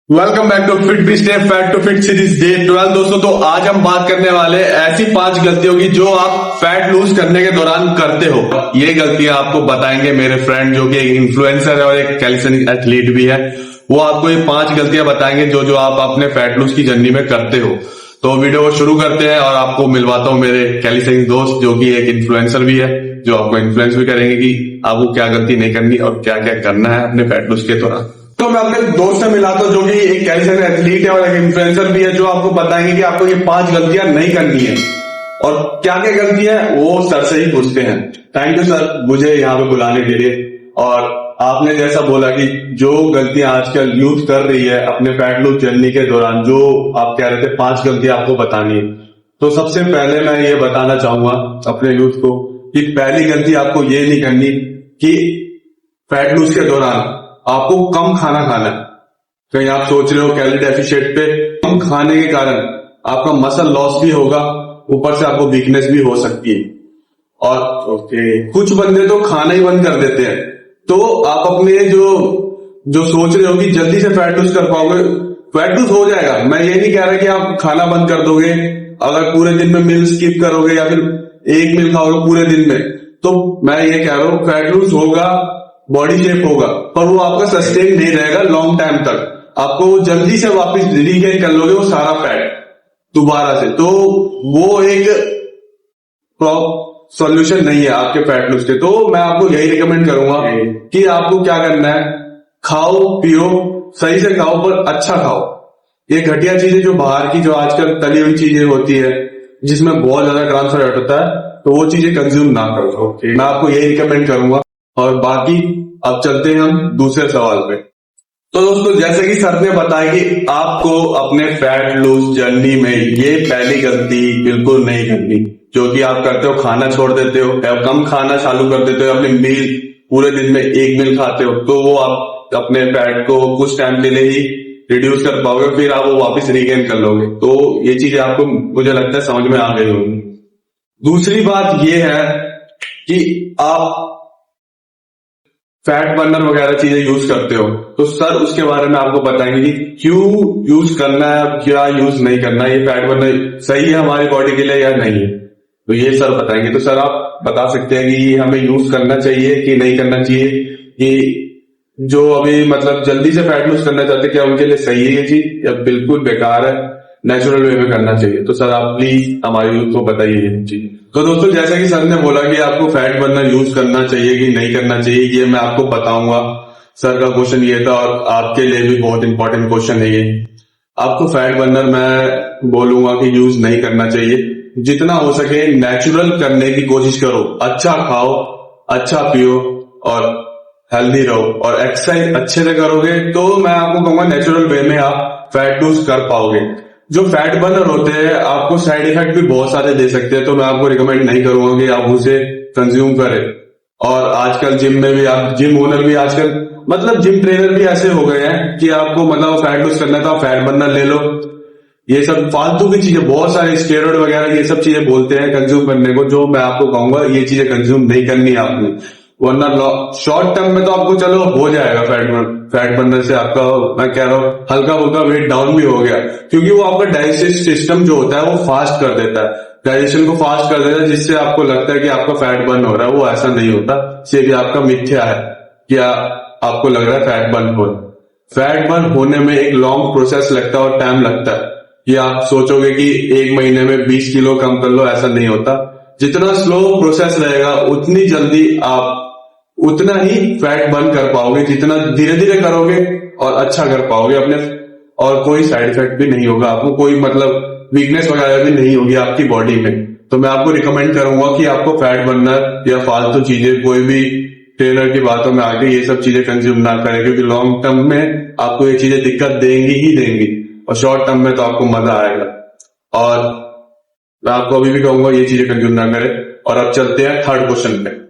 Welcome back to fit be stay fat to fit series day 12। दोस्तों, तो आज हम बात करने वाले ऐसी 5 गलतियों की जो आप फैट लूज करने के दौरान करते हो। ये गलतियां आपको बताएंगे मेरे फ्रेंड जो कि एक इन्फ्लुएंसर है और एक कैलिस्थेनिक एथलीट भी है। वो आपको ये 5 गलतियां बताएंगे जो आप अपने फैट लूज की जर्नी में करते हो। तो वीडियो को शुरू करते हैं और आपको मिलवाता हूँ मेरे कैलिस्थेनिक दोस्त जो कि एक इन्फ्लुएंसर भी है, जो आपको इन्फ्लुएंस भी करेंगे कि आपको क्या गलती नहीं करनी और क्या क्या करना है अपने फैट लूज के दौरान। तो मैं अपने दोस्त से मिलाता हूँ जो कि एक कैलिस्थेनिक एथलीट है और एक इन्फ्लुएंसर भी है, जो आपको बताएंगे कि आपको ये 5 गलतियां नहीं करनी है और क्या क्या गलतियां है वो सर से ही पूछते हैं। थैंक यू सर मुझे यहाँ पे बुलाने के लिए। और आपने जैसा बोला कि जो गलतियां आजकल यूथ कर रही है अपने फैट लूज जर्नी के दौरान, जो आप कह रहे थे 5 गलतियां आपको बतानी है, तो सबसे पहले मैं ये बताना चाहूंगा अपने यूथ को कि पहली गलती आपको ये नहीं करनी कि फैट लूज के दौरान आपको कम खाना खाना है। कहीं आप सोच रहे हो कैलोरी डेफिशिएट पे कम खाने के कारण आपका मसल लॉस भी होगा, ऊपर से आपको वीकनेस भी हो सकती है। और कुछ बंदे तो खाना ही बंद कर देते हैं। तो आप अपने जो सोच रहे हो कि जल्दी से फैट लूज कर पाओगे, फैट लूज हो जाएगा। मैं ये नहीं कह रहा कि आप खाना बंद कर दोगे, अगर पूरे दिन में मील स्किप करोगे या फिर एक मील खाओगे पूरे दिन में, तो मैं ये कह रहा हूं फैट लूज होगा, बॉडी शेप होगा, पर वो आपका सस्टेन नहीं रहेगा लॉन्ग टाइम तक। आपको वो जल्दी से वापस रीगेन कर लोगे वो सारा फैट दोबारा से, तो वो एक सॉल्यूशन नहीं है आपके फैट लूज के। तो मैं आपको यही रिकमेंड करूंगा कि आपको क्या करना है, खाओ पियो, सही से खाओ पर अच्छा खाओ। ये घटिया चीजें जो बाहर की जो आजकल तली हुई चीजें होती है जिसमें बहुत ज्यादा ट्रांसफर होता है, तो वो चीजें कंज्यूम ना करो। मैं आपको यही रिकमेंड करूंगा। और बाकी अब चलते हैं हम दूसरे सवाल पे। तो दोस्तों, जैसे कि सर ने बताया कि आपको अपने फैट लूज जर्नी में ये पहली गलती बिल्कुल नहीं करनी जो कि आप करते हो, खाना छोड़ देते हो या कम खाना चालू कर देते हो, अपने मील पूरे दिन में एक मील खाते हो, तो वो आप अपने फैट को कुछ टाइम के लिए ही रिड्यूस कर पाओगे, फिर आप वो वापस रीगेन कर लोगे। तो ये चीजें आपको मुझे लगता है समझ में आ गई होगी। दूसरी बात ये है कि आप फैट बर्नर वगैरह चीजें यूज करते हो, तो सर उसके बारे में आपको बताएंगे कि क्यों यूज करना है, क्या यूज नहीं करना है, ये फैट बर्नर सही है हमारी बॉडी के लिए या नहीं है, तो ये सर बताएंगे। तो सर आप बता सकते हैं कि हमें यूज करना चाहिए कि नहीं करना चाहिए, कि जो अभी मतलब जल्दी से फैट लूज करना चाहते हैं क्या उनके लिए सही है ये चीज या बिल्कुल बेकार है, नेचुरल वे में करना चाहिए? तो सर आप प्लीज हमारे यूथ को बताइए ये चीज। तो दोस्तों, जैसा कि सर ने बोला कि आपको फैट बर्नर यूज करना चाहिए कि नहीं करना चाहिए, ये मैं आपको बताऊंगा। सर का क्वेश्चन ये था और आपके लिए भी बहुत इंपॉर्टेंट क्वेश्चन है ये। आपको फैट बर्नर मैं बोलूंगा कि यूज नहीं करना चाहिए। जितना हो सके नेचुरल करने की कोशिश करो, अच्छा खाओ, अच्छा पियो और हेल्दी रहो, और एक्सरसाइज अच्छे से करोगे तो मैं आपको कहूंगा नेचुरल वे में आप फैट लूज कर पाओगे। जो फैट बर्नर होते हैं आपको साइड इफेक्ट भी बहुत सारे दे सकते हैं, तो मैं आपको रिकमेंड नहीं करूंगा कि आप उसे कंज्यूम करें। और आजकल जिम में भी आप, जिम ओनर भी आजकल मतलब जिम ट्रेनर भी ऐसे हो गए हैं कि आपको मतलब फैट लूज करना है तो आप फैट बर्नर ले लो। ये सब फालतू की चीजें, बहुत सारे स्टेरॉइड वगैरह ये सब चीजें बोलते हैं कंज्यूम करने को, जो मैं आपको कहूंगा ये चीजें कंज्यूम नहीं करनी है आपने, वरना शॉर्ट टर्म में तो आपको चलो हो जाएगा फैट बर्नर से आपका, मैं कह रहा हूँ हल्का फुल्का वेट डाउन भी हो गया, क्योंकि वो आपका डाइजेस्टिव सिस्टम जो होता है वो फास्ट कर देता है, डाइजेशन को फास्ट कर देता है, जिससे आपको लगता है कि आपका फैट बर्न हो रहा है। वो ऐसा नहीं होता, सिर्फ आपका मिथ्या है क्या आपको लग रहा है फैट बर्न हो रहा है। फैट बर्न होने में एक लॉन्ग प्रोसेस लगता है और टाइम लगता है। ये आप सोचोगे कि 1 महीने में 20 किलो कम कर लो, ऐसा नहीं होता। जितना स्लो प्रोसेस रहेगा उतनी जल्दी आप उतना ही फैट बर्न कर पाओगे, जितना धीरे धीरे करोगे और अच्छा कर पाओगे अपने, और कोई साइड इफेक्ट भी नहीं होगा आपको, कोई मतलब वीकनेस वगैरह भी नहीं होगी आपकी बॉडी में। तो मैं आपको रिकमेंड करूंगा कि आपको फैट बर्नर या फालतू चीजें कोई भी ट्रेनर की बातों में आके ये सब चीजें कंज्यूम ना करें, क्योंकि लॉन्ग टर्म में आपको ये चीजें दिक्कत देंगी ही देंगी और शॉर्ट टर्म में तो आपको मजा आएगा। और मैं आपको अभी भी कहूंगा ये चीजें कंज्यूम ना करें। और अब चलते हैं थर्ड क्वेश्चन पे।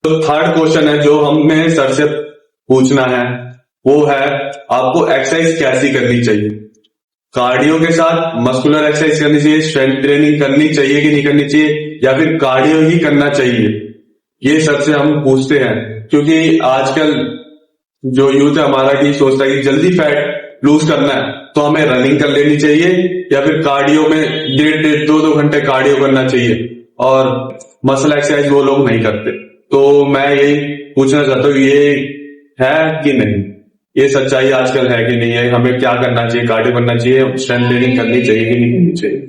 तो थर्ड क्वेश्चन है जो हमने सर से पूछना है, वो है आपको एक्सरसाइज कैसी करनी चाहिए। कार्डियो के साथ मस्कुलर एक्सरसाइज करनी चाहिए, स्ट्रेंथ ट्रेनिंग करनी चाहिए कि नहीं करनी चाहिए, या फिर कार्डियो ही करना चाहिए, ये सर से हम पूछते हैं। क्योंकि आजकल जो यूथ है हमारा की सोचता है कि जल्दी फैट लूज करना है तो हमें रनिंग कर लेनी चाहिए या फिर कार्डियो में 1.5-2 घंटे कार्डियो करना चाहिए, और मसल एक्सरसाइज वो लोग नहीं करते। तो मैं यही पूछना चाहता हूँ, ये है कि नहीं, ये सच्चाई आजकल है कि नहीं है, हमें क्या करना चाहिए, कार्डियो करना चाहिए, स्ट्रेंथ ट्रेनिंग करनी चाहिए कि नहीं करनी चाहिए।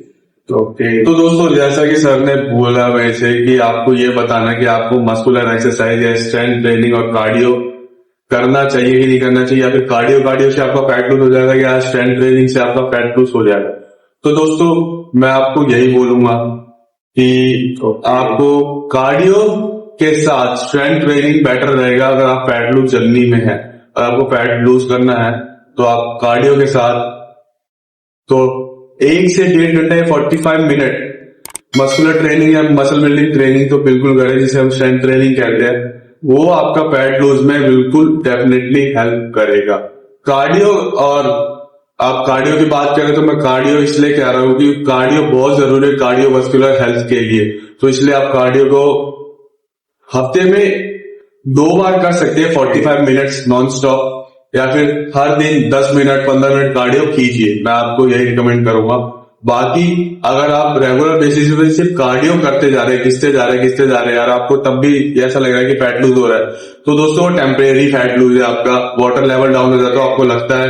तो दोस्तों जैसा कि सर ने बोला वैसे कि आपको ये बताना कि आपको मस्कुलर एक्सरसाइज या स्ट्रेंथ ट्रेनिंग और कार्डियो करना चाहिए कि नहीं करना चाहिए, या फिर कार्डियो से आपका फैट लूज हो जाएगा या स्ट्रेंथ ट्रेनिंग से आपका फैट लूज हो जाएगा। तो दोस्तों मैं आपको यही बोलूंगा कि आपको कार्डियो के साथ स्ट्रेंथ ट्रेनिंग बेटर रहेगा। अगर आप फैट लूज जर्नी में है और आपको फैट लूज करना है तो आप कार्डियो के साथ तो 1 से 1.5 घंटे 45 मिनट मस्कुलर ट्रेनिंग या मसल बिल्डिंग ट्रेनिंग तो बिल्कुल करें, जिसे हम स्ट्रेंथ ट्रेनिंग कहते हैं। वो आपका फैट लूज में बिल्कुल डेफिनेटली हेल्प करेगा। कार्डियो, और आप कार्डियो की बात करें तो मैं कार्डियो इसलिए कह रहा हूं कि कार्डियो बहुत जरूरी है कार्डियोवास्कुलर हेल्थ के लिए। तो इसलिए आप कार्डियो को हफ्ते में 2 बार कर सकते हैं, 45 मिनट्स नॉन स्टॉप, या फिर हर दिन 10 मिनट 15 मिनट कार्डियो कीजिए। मैं आपको यही रिकमेंड करूंगा। बाकी अगर आप रेगुलर बेसिस पे सिर्फ कार्डियो करते जा रहे हैं, घिसते जा रहे हैं यार, आपको तब भी ऐसा लग रहा है कि फैट लूज हो रहा है, तो दोस्तों वो टेम्परेरी फैट लूज है। आपका वाटर लेवल डाउन हो जाता है तो आपको लगता है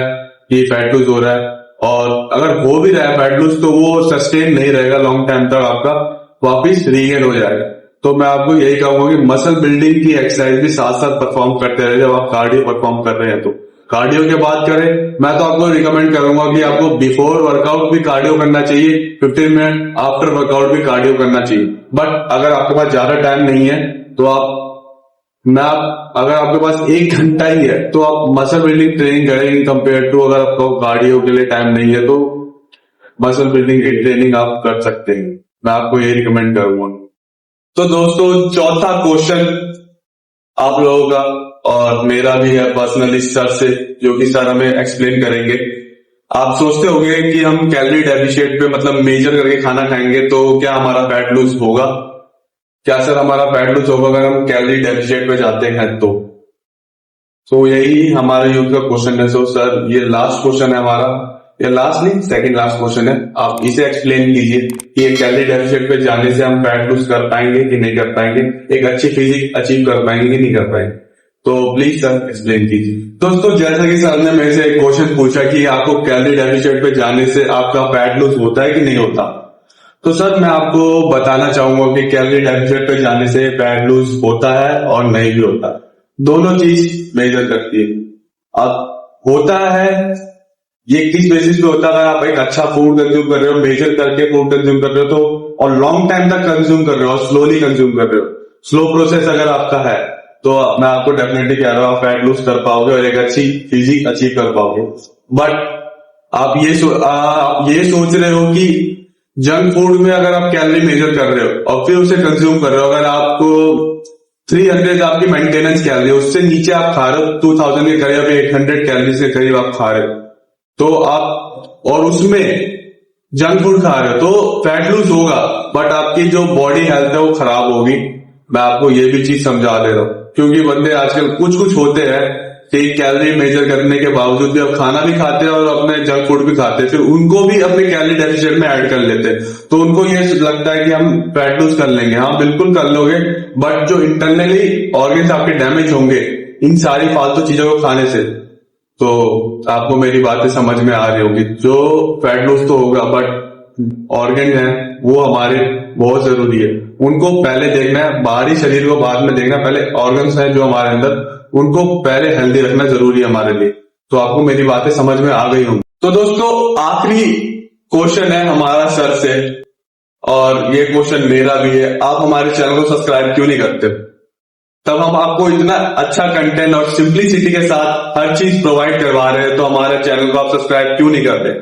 कि फैट लूज हो रहा है, और अगर हो भी रहा है फैट लूज तो वो सस्टेन नहीं रहेगा, लॉन्ग टाइम तक आपका वापिस रीगेन हो जाएगा। तो मैं आपको यही कहूंगा कि मसल बिल्डिंग की एक्सरसाइज भी साथ साथ परफॉर्म करते रहे जब आप कार्डियो परफॉर्म कर रहे हैं। तो कार्डियो की बात करें, मैं तो आपको रिकमेंड करूंगा कि आपको बिफोर वर्कआउट भी कार्डियो करना चाहिए, 15 मिनट आफ्टर वर्कआउट भी कार्डियो करना चाहिए। बट अगर आपके पास ज्यादा टाइम नहीं है तो अगर आपके पास 1 घंटा ही है तो आप मसल बिल्डिंग ट्रेनिंग करेंगे कंपेयर टू अगर आपको कार्डियो के लिए टाइम नहीं है तो मसल बिल्डिंग की ट्रेनिंग आप कर सकते हैं। मैं आपको ये रिकमेंड करूंगा। तो दोस्तों चौथा क्वेश्चन आप लोगों का और मेरा भी है पर्सनली सर से, जो कि सर हमें एक्सप्लेन करेंगे। आप सोचते होंगे कि हम कैलोरी डेफिशिएट पे मतलब मेजर करके खाना खाएंगे तो क्या हमारा फैट लूज होगा? क्या सर हमारा फैट लूज होगा अगर हम कैलोरी डेफिशिएट पे जाते हैं? तो यही हमारे यूथ का क्वेश्चन है। सो सर ये लास्ट क्वेश्चन है हमारा, या लास्ट नहीं सेकंड लास्ट क्वेश्चन है, आप इसे एक्सप्लेन कीजिए कि ये कैलोरी डेफिशिएट पे जाने से हम फैट लूज कर पाएंगे कि नहीं कर पाएंगे, एक अच्छी फिजिक अचीव कर पाएंगे कि नहीं कर पाएंगे। तो प्लीज सर एक्सप्लेन कीजिए। दोस्तों जैसा कि सर ने मेरे से एक क्वेश्चन पूछा कि आपको कैलोरी डेफिशिएट पे जाने से आपका फैट लूज होता है कि नहीं होता, तो सर मैं आपको बताना चाहूंगा कि कैलोरी डेफिशिएट पे जाने से फैट लूज होता है और नहीं भी होता। दोनों चीज मेजर करती है। अब होता है ये किस बेसिस पे होता है? अगर आप एक अच्छा फूड कंज्यूम कर रहे हो, मेजर करके फूड कंज्यूम कर रहे हो तो, और लॉन्ग टाइम तक कंज्यूम कर रहे हो और स्लोली कंज्यूम कर रहे हो, स्लो प्रोसेस अगर आपका है तो मैं आपको डेफिनेटली कह रहा हूं आप फैट लूज कर पाओगे और एक अच्छी फिजिक अचीव कर पाओगे। बट आप ये सोच रहे हो कि जंक फूड में अगर आप कैलोरी मेजर कर रहे हो और फिर उसे कंज्यूम कर रहे हो, अगर आपको 300 आपकी मेंटेनेंस कैलोरी, उससे नीचे आप खा रहे हो 2000 के करीब 800 कैलोरी के करीब आप खा रहे हो, तो आप और उसमें जंक फूड खा रहे हो तो फैट लूज होगा, बट आपकी जो बॉडी हेल्थ है वो खराब होगी। मैं आपको ये भी चीज समझा दे रहा हूं, क्योंकि बंदे आजकल कुछ होते हैं कि कैलोरी मेजर करने के बावजूद भी अब खाना भी खाते हैं और अपने जंक फूड भी खाते हैं, फिर उनको भी अपने कैलोरी डेफिशिएट में ऐड कर लेते हैं, तो उनको ये लगता है कि हम फैट लूज कर लेंगे। हाँ बिल्कुल कर लोगे, बट जो इंटरनली ऑर्गन्स आपके डैमेज होंगे इन सारी फालतू चीजों को खाने से। तो आपको मेरी बातें समझ में आ रही होगी। जो फैट लूज तो होगा, बट ऑर्गन है वो हमारे बहुत जरूरी है, उनको पहले देखना है, बाहरी शरीर को बाद में देखना, पहले ऑर्गन्स हैं जो हमारे अंदर, उनको पहले हेल्दी रखना जरूरी है हमारे लिए। तो आपको मेरी बातें समझ में आ गई होंगी। तो दोस्तों आखिरी क्वेश्चन है हमारा सर से, और ये क्वेश्चन मेरा भी है। आप हमारे चैनल को सब्सक्राइब क्यों नहीं करते? तब हम आपको इतना अच्छा कंटेंट और सिंप्लिसिटी के साथ हर चीज प्रोवाइड करवा रहे हैं, तो हमारे चैनल को आप सब्सक्राइब क्यों नहीं करते?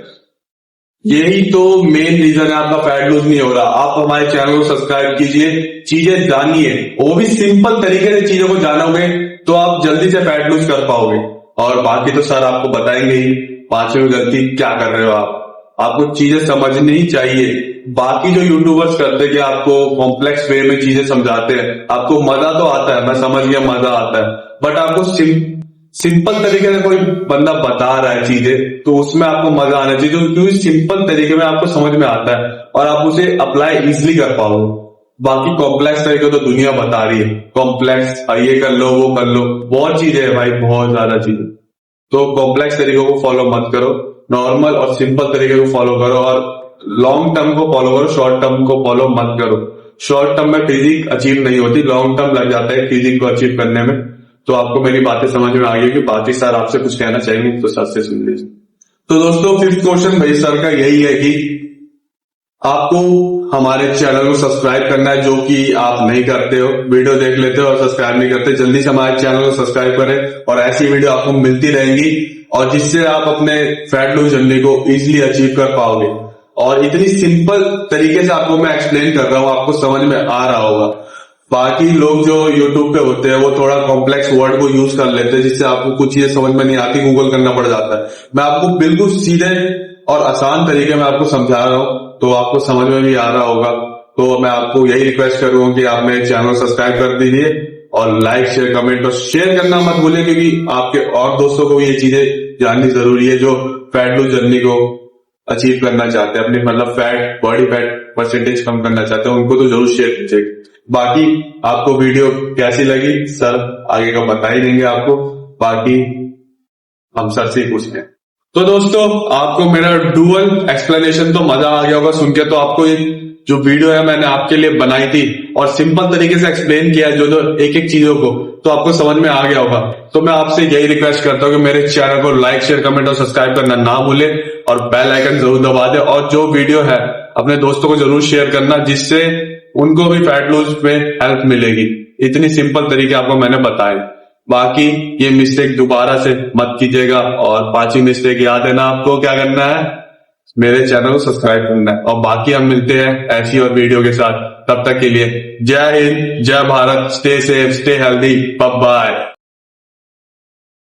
यही तो मेन रीजन है आपका फैट लूज नहीं हो रहा। आप हमारे चैनल को सब्सक्राइब कीजिए, चीजें जानिए, वो भी सिंपल तरीके से चीजों को जानोगे तो आप जल्दी से फैट लूज कर पाओगे। और बाकी तो सर आपको बताएंगे ही 5वीं गलती क्या कर रहे हो आपको चीजें समझनी ही चाहिए। बाकी जो यूट्यूबर्स करते हैं कि आपको कॉम्प्लेक्स वे में चीजें समझाते हैं, आपको मजा तो आता है, मैं समझ गया मजा आता है, बट आपको सिंपल तरीके से कोई बंदा बता रहा है चीजें तो उसमें आपको मजा आना चाहिए, क्योंकि सिंपल तरीके में आपको समझ में आता है और आप उसे अप्लाई इजिली कर पाओगे। बाकी कॉम्प्लेक्स तरीके तो दुनिया बता रही है, कॉम्प्लेक्स ये कर लो वो कर लो, बहुत चीजें है भाई, बहुत ज्यादा चीजें। तो कॉम्प्लेक्स तरीकों को फॉलो मत करो, नॉर्मल और सिंपल तरीके को फॉलो करो और लॉन्ग टर्म को फॉलो करो, शॉर्ट टर्म को फॉलो मत करो। शॉर्ट टर्म में फिजिक अचीव नहीं होती, लॉन्ग टर्म लग जाता है फिजिक को अचीव करने में। तो आपको मेरी बातें समझ में आ गई कि बाकी सर आपसे कुछ कहना चाहेंगे तो सर से सुन लीजिए। तो दोस्तों फिफ्थ क्वेश्चन भाई सर का यही है कि आपको हमारे चैनल को सब्सक्राइब करना है, जो कि आप नहीं करते हो, वीडियो देख लेते हो और सब्सक्राइब नहीं करते। जल्दी से हमारे चैनल को सब्सक्राइब करें और ऐसी वीडियो आपको मिलती रहेंगी और जिससे आप अपने फैट लूज जर्नी को इजिली अचीव कर पाओगे। और इतनी सिंपल तरीके से आपको मैं एक्सप्लेन कर रहा हूँ, आपको समझ में आ रहा होगा। बाकी लोग जो यूट्यूब पे होते हैं वो थोड़ा कॉम्प्लेक्स वर्ड को यूज कर लेते हैं, जिससे आपको कुछ चीजें समझ में नहीं आती, गूगल करना पड़ जाता है। मैं आपको बिल्कुल सीधे और आसान तरीके में आपको समझा रहा हूँ, तो आपको समझ में भी आ रहा होगा। तो मैं आपको यही रिक्वेस्ट करूंगा कि आप मेरे चैनल को सब्सक्राइब कर दीजिए और लाइक शेयर कमेंट और शेयर करना मत भूलिए, क्योंकि आपके और दोस्तों को भी ये चीजें जाननी जरूरी है जो फैट लूज जर्नी को अचीव करना चाहते हैं, अपनी मतलब फैट बॉडी फैट परसेंटेज कम करना चाहते हैं, उनको तो जरूर शेयर कीजिए। बाकी आपको वीडियो कैसी लगी सर आगे का बता ही देंगे आपको, बाकी हम सर से ही पूछते हैं। तो दोस्तों आपको मेरा डुअल एक्सप्लेनेशन तो मजा आ गया होगा सुन के। तो आपको ये जो वीडियो है मैंने आपके लिए बनाई थी और सिंपल तरीके से एक्सप्लेन किया जो जो एक एक चीजों को, तो आपको समझ में आ गया होगा। तो मैं आपसे यही रिक्वेस्ट करता हूँ कि मेरे चैनल को लाइक शेयर कमेंट और सब्सक्राइब करना ना भूले और बेल आइकन जरूर दबा दे, और जो वीडियो है अपने दोस्तों को जरूर शेयर करना, जिससे उनको भी फैट लूज में हेल्प मिलेगी। इतनी सिंपल तरीके आपको मैंने बताए। बाकी ये मिस्टेक दोबारा से मत कीजिएगा और 5वीं मिस्टेक याद है ना आपको क्या करना है, मेरे चैनल को सब्सक्राइब करना है। और बाकी हम मिलते हैं ऐसी और वीडियो के साथ, तब तक के लिए जय हिंद जय Bharat, stay safe stay healthy, bye bye.